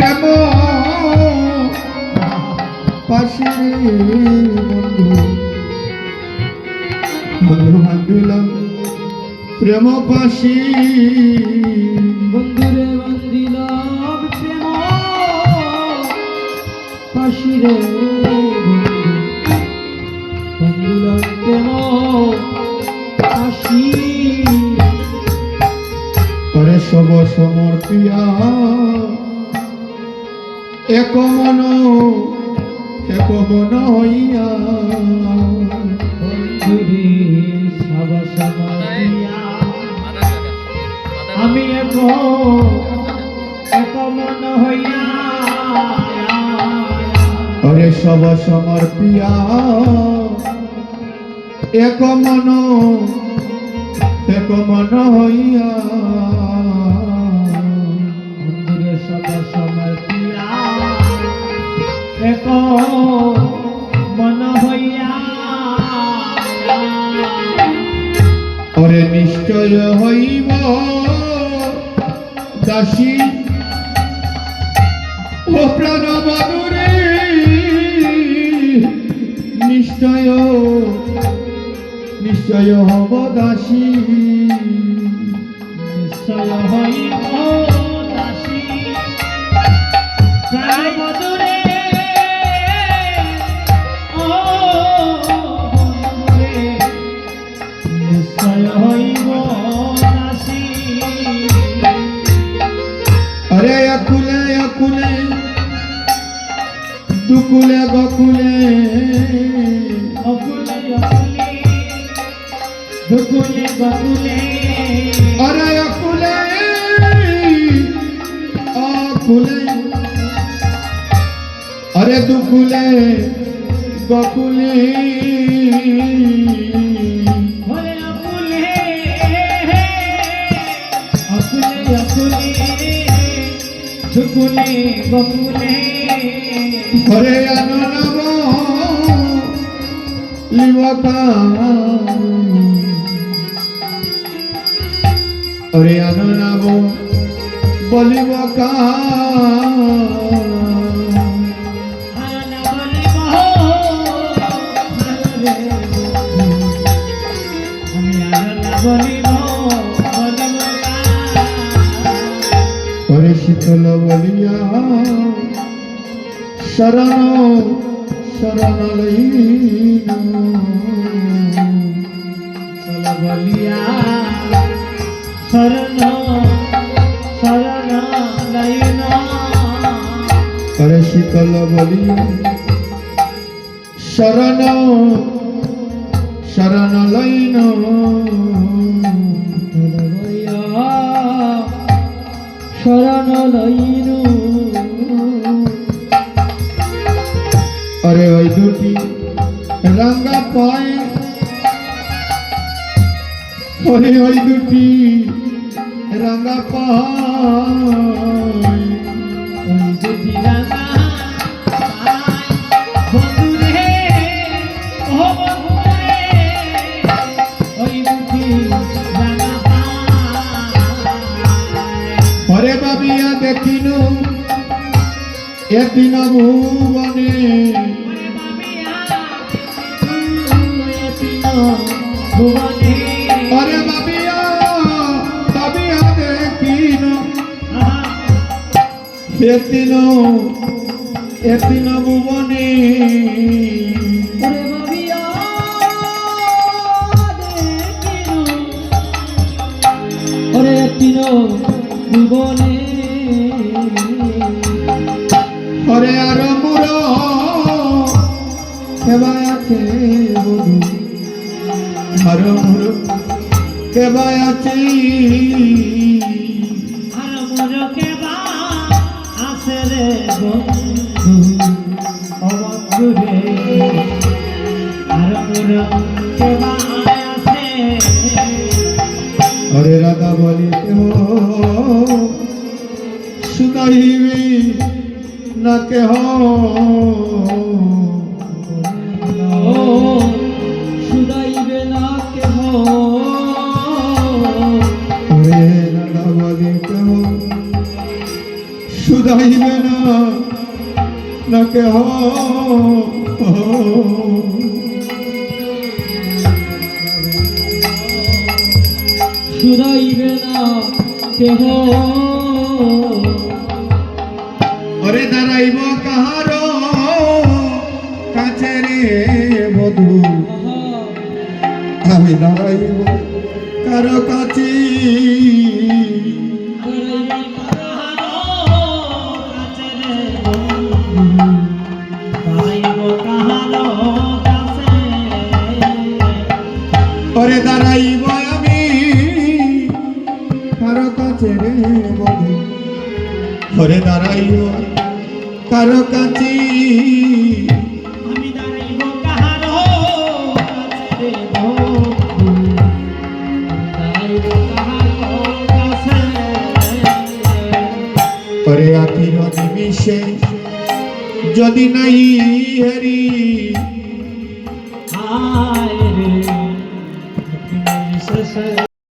প্রেম পাশে বন্ধু বান্ধিলাম প্রেম পাশি বন্ধুরে বান্ধিলাম প্রেম পাশি রে বান্ধিলাম প্রেম পাশি করে সব সমর্পিয়া এক মন হইয়া বন্ধুরে সব সমর্পিয়া আমি এক মন হইয়া করে সব সমর্পিয়া এক মন হইয়া বন্ধুরে সব সমর্পিয়া এক মন হইয়া ওরে নিশ্চয় হইব দাসী ও প্রাণ বাদুরে নিশ্চয় হব দাসী নিশ্চয় হইব দাসী প্রাণ বধূরে ও বন্ধুরে নিশ্চয় হইব দাসী अरे अकुले अकुले दुकुले गकुले অকুলে অকুলে দুকুলে গকুলে अरे अकुले अकुले अरे दुकुले गकुले ওরে অকুলে অকুলে অকুলে দুকুলে গকুলে अरे अननव लिवका अरे अननव बलिवका अरे शीतल बलिया शरण शरण लईना বলিয়া শরণ শরণ লইন अरे शीतल बलिया शरण शरण लईना শরণ লইন अरे ওই দুটি রাঙ্গা পায় ওরে ওই দুটি রাঙ্গা পায় ওই দুটি রাঙা বন্ধুরে ও বন্ধুরে ওই দুটি রাঙা ওরে বাবিয়া দেখিনু এদিন ভুবনে ভুবনে अरे बाबिया बाबिया देखिनो एतिनो भुवने ওরে বাবিয়া দেখিনু ওরে তিনো ভুবনে अरे आर मोर केबाय आछे बधू आर मोर केबाय आछे আর মোর কেবা আছে রে বন্ধু ও বন্ধু রে আর মোর কেবা আছে अरे राधा बोलिते हो सुनाइबी ना के हो শুধাইবে না কেহ अरे राधा बोलिते हो শুধাইবে না না কেহ শুধাইবে না কেহ ওরে দাঁড়াইব কাহার কাছে রে বধু আমি দাঁড়াইব কারো কাছে ওরে দাঁড়াইব আমি কারো কাছে রে বধু ওরে দাঁড়াইব কারো কাছে আমি দাঁড়াইব কাহারো কাছে রে বন্ধু দাঁড়াইব কাহারো কাছে ওরে আখির নিমিষে যদি নাই হেরি